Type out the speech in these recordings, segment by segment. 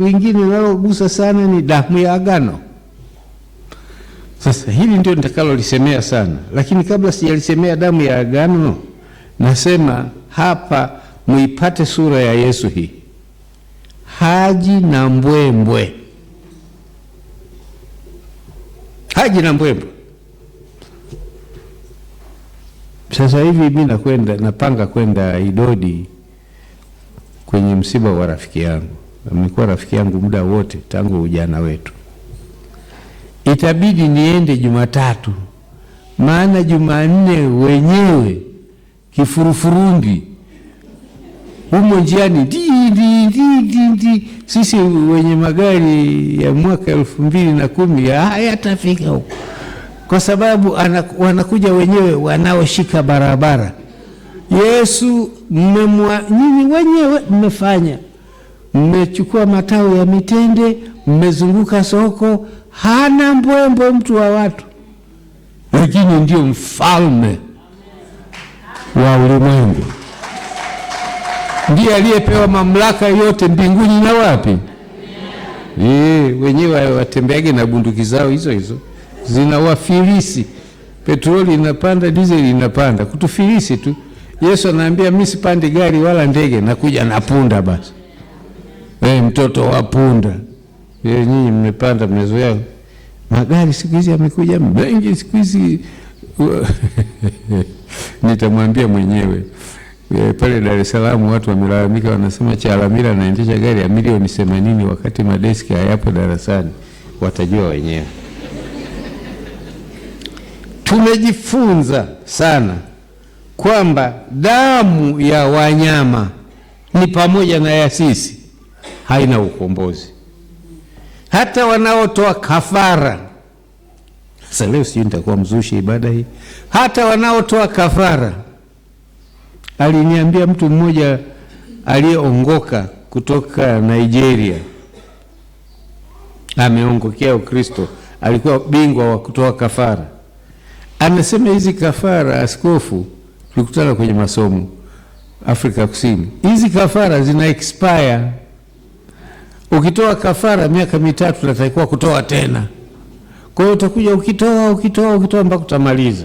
lingine linalogusa sana ni damu ya agano. Sasa hili ndio nitakalo-lisemea sana, lakini kabla sijalisemea damu ya agano, nasema hapa muipate sura ya Yesu hii. Haji na mbwembwe. Haji na mbwembwe. Sasa hivi mimi napanga kwenda Idodi kwenye msiba wa rafiki yangu. Amekuwa rafiki yangu muda wote tangu ujana wetu. Itabidi niende Jumatatu, maana Jumanne wenyewe kifurufurundi humo njiani di. Sisi wenye magari ya mwaka 2010 hayatafika huko, kwa sababu wanakuja wenyewe wanaoshika barabara. Yesu nyinyi wenyewe mmefanya, mmechukua matawi ya mitende, mmezunguka soko, hana mbwembwe mtu wa watu, lakini ndio mfalme wa ulimwengu. Ndiye aliyepewa mamlaka yote mbinguni na wapi? Wenyewe watembeage na bunduki zao hizo zinawafilisi. Petroli inapanda, diesel inapanda, kutufilisi tu. Yesu anaambia mimi sipandi gari wala ndege, nakuja na punda basi. Mtoto wa punda. Nyinyi mmepanda, mmezoea magari. Siku hizi yamekuja mengi siku hizi. Nitamwambia mwenyewe. Pale Dar es Salaam watu wamelalamika, wanasema Chalamila anaendesha gari ya milioni 80 wakati madeski hayapo darasani. Watajua wenyewe. Tumejifunza sana kwamba damu ya wanyama ni pamoja na ya sisi haina ukombozi. Hata wanaotoa kafara, sasa leo sijui nitakuwa mzushi ibada hii, hata wanaotoa kafara. Aliniambia mtu mmoja aliyeongoka kutoka Nigeria, ameongokea Ukristo, alikuwa bingwa wa kutoa kafara. Anasema hizi kafara, askofu, tulikutana kwenye masomo Afrika Kusini, hizi kafara zina expire. Ukitoa kafara miaka 3 unatakiwa kutoa tena. Kwa hiyo utakuja ukitoa mpaka utamaliza.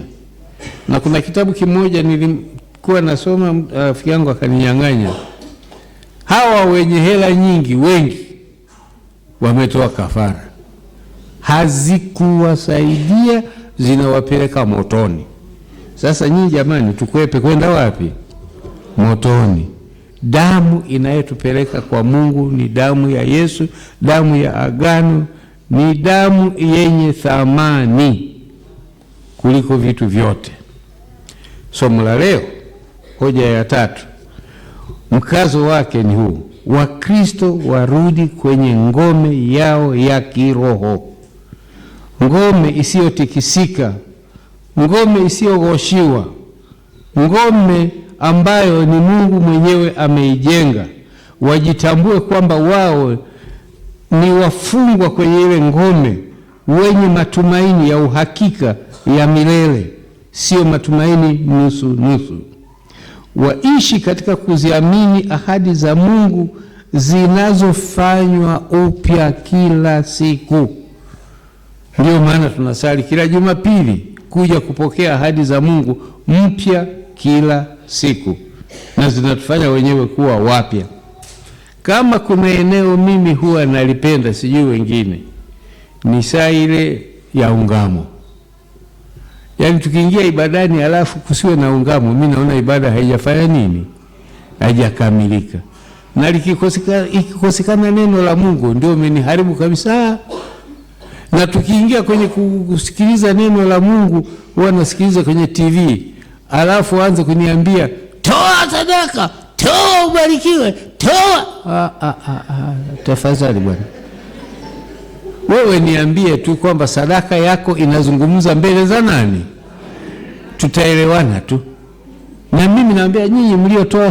Na kuna kitabu kimoja nilikuwa nasoma, rafiki yangu akaninyang'anya. Hawa wenye hela nyingi wengi wametoa kafara, hazikuwasaidia, zinawapeleka motoni. Sasa nyinyi jamani, tukwepe kwenda wapi? Motoni. Damu inayotupeleka kwa Mungu ni damu ya Yesu, damu ya agano, ni damu yenye thamani kuliko vitu vyote. Somo la leo, hoja ya 3, mkazo wake ni huu: Wakristo warudi kwenye ngome yao ya kiroho, ngome isiyotikisika, ngome isiyoghoshiwa, ngome ambayo ni Mungu mwenyewe ameijenga. Wajitambue kwamba wao ni wafungwa kwenye ile ngome, wenye matumaini ya uhakika ya milele, sio matumaini nusu nusu. Waishi katika kuziamini ahadi za Mungu zinazofanywa upya kila siku. Ndio maana tunasali kila Jumapili kuja kupokea ahadi za Mungu mpya kila siku, na zinatufanya wenyewe kuwa wapya. Kama kuna eneo mimi huwa nalipenda, sijui wengine, ni saa ile ya ungamo. Yaani tukiingia ibadani alafu kusiwe na ungamo, mimi naona ibada haijafanya nini? Haijakamilika. Na ikikosekana neno la Mungu ndio umeniharibu kabisa. Na tukiingia kwenye kusikiliza neno la Mungu, huwa nasikiliza kwenye TV, alafu aanze kuniambia toa sadaka, toa ubarikiwe, toa. Tafadhali bwana, wewe niambie tu kwamba sadaka yako inazungumza mbele za nani? Tutaelewana tu. Na mimi naambia nyinyi mliotoa